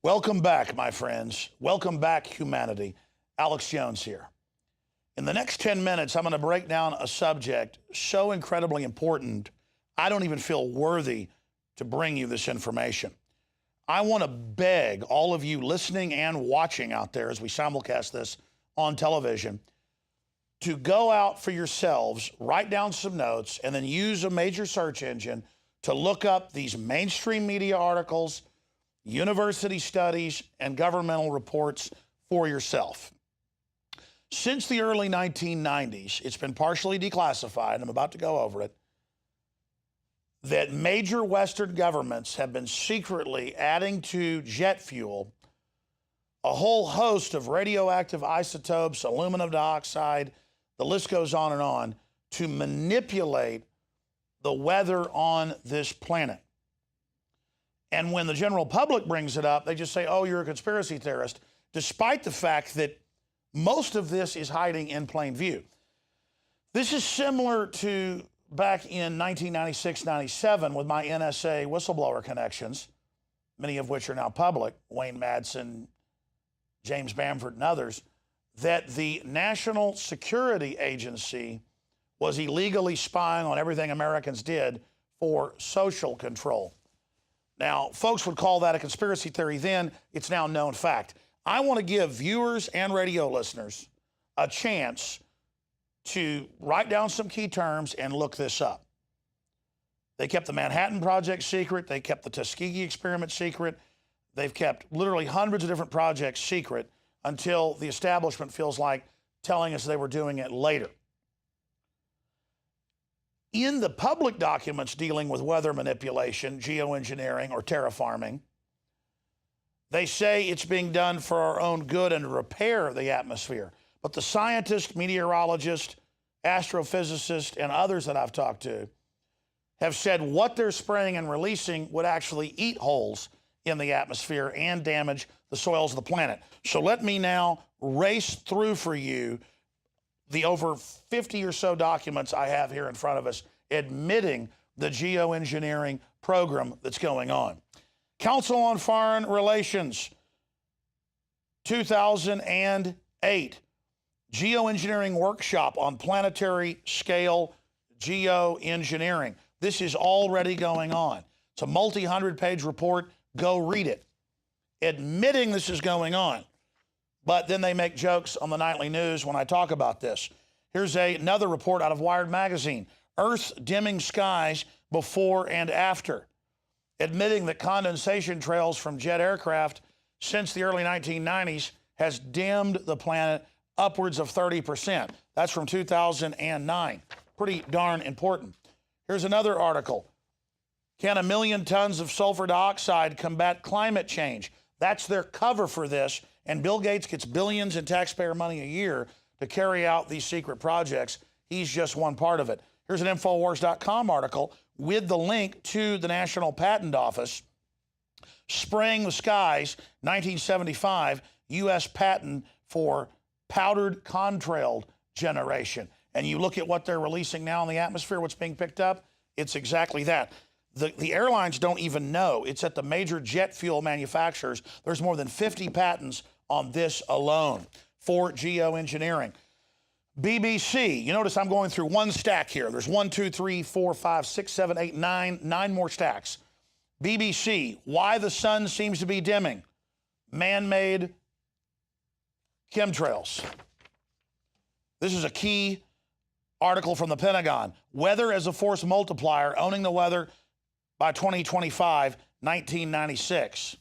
Welcome back, my friends. Welcome back, humanity. Alex Jones here. In the next 10 minutes, I'm going to break down a subject so incredibly important, I don't even feel worthy to bring you this information. I want to beg all of you listening and watching out there as we simulcast this on television to go out for yourselves, write down some notes, and then use a major search engine to look up these mainstream media articles, university studies, and governmental reports for yourself. Since the early 1990s, it's been partially declassified, I'm about to go over it, that major Western governments have been secretly adding to jet fuel a whole host of radioactive isotopes, aluminum dioxide, the list goes on, to manipulate the weather on this planet. And when the general public brings it up, they just say, oh, you're a conspiracy theorist, despite the fact that most of this is hiding in plain view. This is similar to back in 1996-97 with my NSA whistleblower connections, many of which are now public, Wayne Madsen, James Bamford, and others, that the National Security Agency was illegally spying on everything Americans did for social control. Now, folks would call that a conspiracy theory then. It's now known fact. I want to give viewers and radio listeners a chance to write down some key terms and look this up. They kept the Manhattan Project secret. They kept the Tuskegee experiment secret. They've kept literally hundreds of different projects secret until the establishment feels like telling us they were doing it later. In the public documents dealing with weather manipulation, geoengineering, or terraforming, they say it's being done for our own good and to repair the atmosphere. But the scientists, meteorologists, astrophysicists, and others that I've talked to have said what they're spraying and releasing would actually eat holes in the atmosphere and damage the soils of the planet. So let me now race through for you the over 50 or so documents I have here in front of us admitting the geoengineering program that's going on. Council on Foreign Relations, 2008, geoengineering workshop on planetary scale geoengineering. This is already going on. It's a multi-hundred-page report. Go read it. Admitting this is going on. But then they make jokes on the nightly news when I talk about this. Here's another report out of Wired magazine. Earth's dimming skies before and after. Admitting that condensation trails from jet aircraft since the early 1990s has dimmed the planet upwards of 30%. That's from 2009. Pretty darn important. Here's another article. Can 1 million tons of sulfur dioxide combat climate change? That's their cover for this. And Bill Gates gets billions in taxpayer money a year to carry out these secret projects. He's just one part of it. Here's an Infowars.com article with the link to the National Patent Office. Spraying the Skies, 1975, U.S. patent for powdered contrail generation. And you look at what they're releasing now in the atmosphere, what's being picked up, it's exactly that. The airlines don't even know. It's at the major jet fuel manufacturers. There's more than 50 patents on this alone for geoengineering. BBC, you notice I'm going through one stack here. There's 1, 2, 3, 4, 5, 6, 7, 8, 9 more stacks. BBC, why the sun seems to be dimming. Man-made chemtrails. This is a key article from the Pentagon. Weather as a force multiplier, owning the weather by 2025, 1996,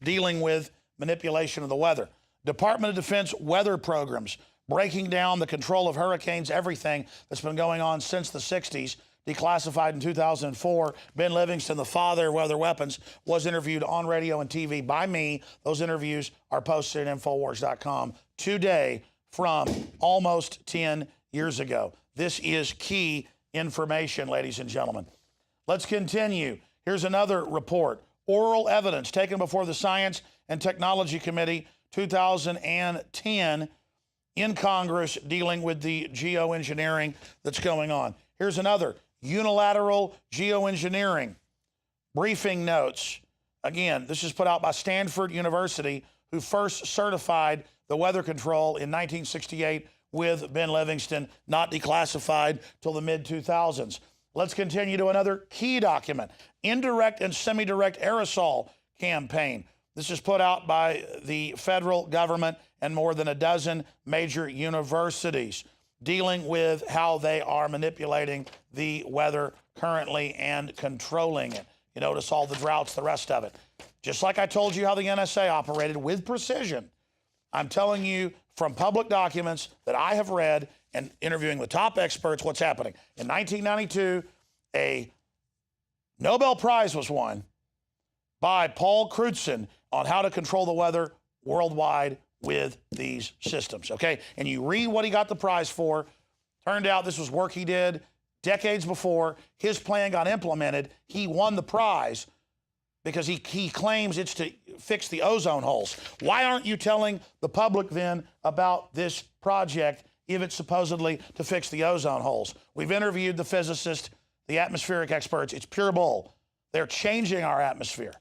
dealing with manipulation of the weather. Department of Defense weather programs, breaking down the control of hurricanes, everything that's been going on since the 60s, declassified in 2004. Ben Livingston, the father of weather weapons, was interviewed on radio and TV by me. Those interviews are posted at Infowars.com today from almost 10 years ago. This is key information, ladies and gentlemen. Let's continue. Here's another report. Oral evidence taken before the Science and Technology Committee, 2010, in Congress, dealing with the geoengineering that's going on. Here's another. Unilateral geoengineering. Briefing notes Again, this is put out by Stanford University, who first certified the weather control in 1968 with Ben Livingston, not declassified till the mid-2000s. Let's continue to another key document, Indirect and Semi-Direct Aerosol Campaign. This is put out by the federal government and more than a dozen major universities, dealing with how they are manipulating the weather currently and controlling it. You notice all the droughts, the rest of it. Just like I told you how the NSA operated with precision, I'm telling you from public documents that I have read and interviewing the top experts what's happening. In 1992, a Nobel Prize was won by Paul Crutzen on how to control the weather worldwide with these systems, okay? And you read what he got the prize for. Turned out this was work he did decades before. His plan got implemented. He won the prize because he claims it's to fix the ozone holes. Why aren't you telling the public then about this project if it's supposedly to fix the ozone holes? We've interviewed the physicists, the atmospheric experts. It's pure bull. They're changing our atmosphere.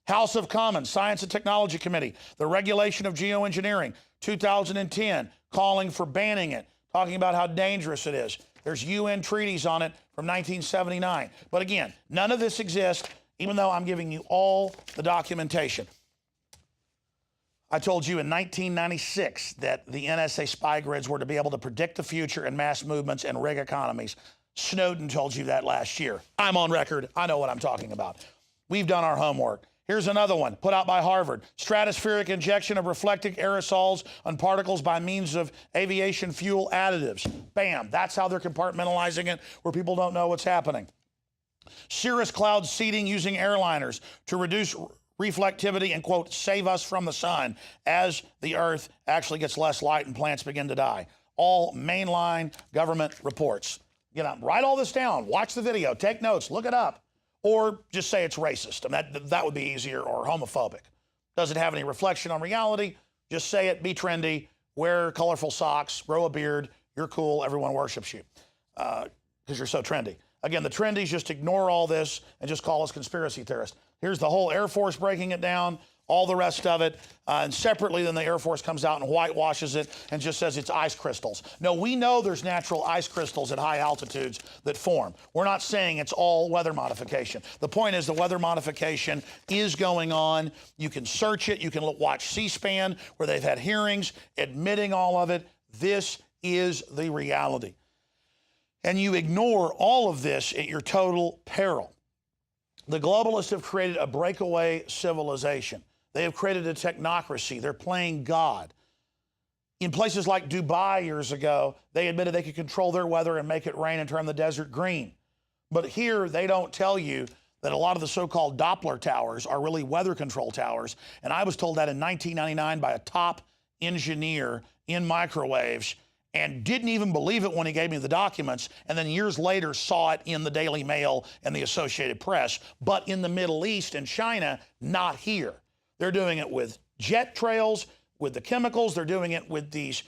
House of Commons, Science and Technology Committee, the regulation of geoengineering, 2010, calling for banning it, talking about how dangerous it is. There's UN treaties on it from 1979. But again, none of this exists, even though I'm giving you all the documentation. I told you in 1996 that the NSA spy grids were to be able to predict the future and mass movements and rig economies. Snowden told you that last year. I'm on record. I know what I'm talking about. We've done our homework. Here's another one put out by Harvard. Stratospheric injection of reflecting aerosols on particles by means of aviation fuel additives. Bam. That's how they're compartmentalizing it, where people don't know what's happening. Cirrus cloud seeding using airliners to reduce reflectivity and, quote, save us from the sun as the Earth actually gets less light and plants begin to die. All mainline government reports. You know, write all this down. Watch the video. Take notes. Look it up. Or just say it's racist. I mean, that would be easier, or homophobic. Doesn't have any reflection on reality. Just say it, be trendy, wear colorful socks, grow a beard. You're cool. Everyone worships you because you're so trendy. Again, the trendies just ignore all this and just call us conspiracy theorists. Here's the whole Air Force breaking it down, all the rest of it. And separately, then the Air Force comes out and whitewashes it and just says it's ice crystals. No, we know there's natural ice crystals at high altitudes that form. We're not saying it's all weather modification. The point is the weather modification is going on. You can search it. You can watch C-SPAN where they've had hearings admitting all of it. This is the reality. And you ignore all of this at your total peril. The globalists have created a breakaway civilization. They have created a technocracy. They're playing God. In places like Dubai years ago, they admitted they could control their weather and make it rain and turn the desert green. But here, they don't tell you that a lot of the so-called Doppler towers are really weather control towers. And I was told that in 1999 by a top engineer in microwaves, and didn't even believe it when he gave me the documents, and then years later saw it in the Daily Mail and the Associated Press. But in the Middle East and China, not here. They're doing it with jet trails, with the chemicals. They're doing it with these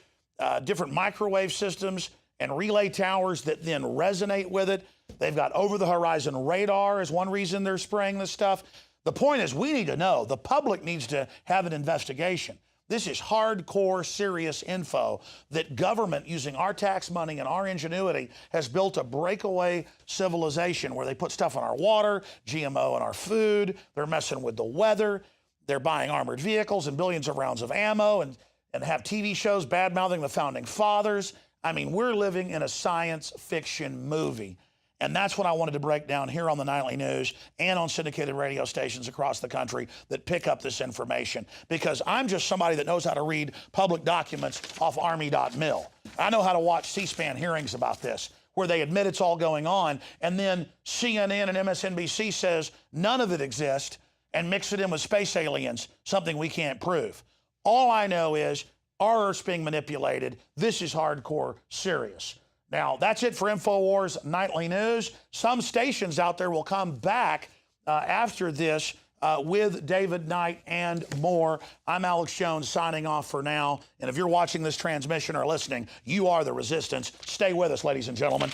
different microwave systems and relay towers that then resonate with it. They've got over-the-horizon radar is one reason they're spraying this stuff. The point is we need to know. The public needs to have an investigation. This is hardcore, serious info that government, using our tax money and our ingenuity, has built a breakaway civilization where they put stuff on our water, GMO in our food, they're messing with the weather, they're buying armored vehicles and billions of rounds of ammo and have TV shows bad-mouthing the founding fathers. I mean, we're living in a science fiction movie. And that's what I wanted to break down here on the Nightly News and on syndicated radio stations across the country that pick up this information. Because I'm just somebody that knows how to read public documents off Army.mil. I know how to watch C-SPAN hearings about this, where they admit it's all going on, and then CNN and MSNBC says none of it exists and mix it in with space aliens, something we can't prove. All I know is our Earth's being manipulated. This is hardcore serious. Now, that's it for InfoWars Nightly News. Some stations out there will come back after this with David Knight and more. I'm Alex Jones signing off for now. And if you're watching this transmission or listening, you are the resistance. Stay with us, ladies and gentlemen.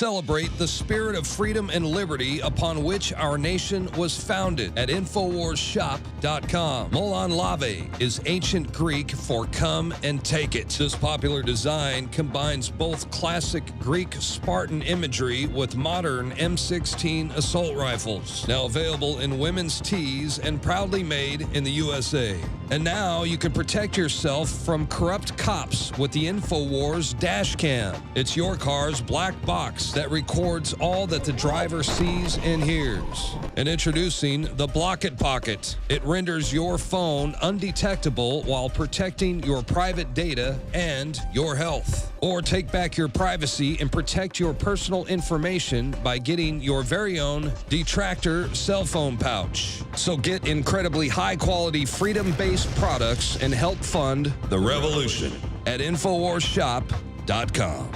Celebrate the spirit of freedom and liberty upon which our nation was founded at InfoWarsShop.com. Molon Lave is ancient Greek for come and take it. This popular design combines both classic Greek Spartan imagery with modern M16 assault rifles. Now available in women's tees and proudly made in the USA. And now you can protect yourself from corrupt cops with the InfoWars dash cam. It's your car's black box that records all that the driver sees and hears. And introducing the Block It Pocket. It renders your phone undetectable while protecting your private data and your health. Or take back your privacy and protect your personal information by getting your very own Detractor cell phone pouch. So get incredibly high-quality, freedom-based products and help fund the revolution at InfoWarsShop.com.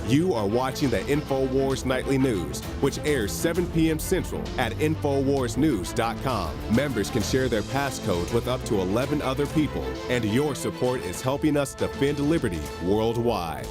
You are watching the InfoWars Nightly News, which airs 7 p.m. Central at InfoWarsNews.com. Members can share their passcodes with up to 11 other people, and your support is helping us defend liberty worldwide.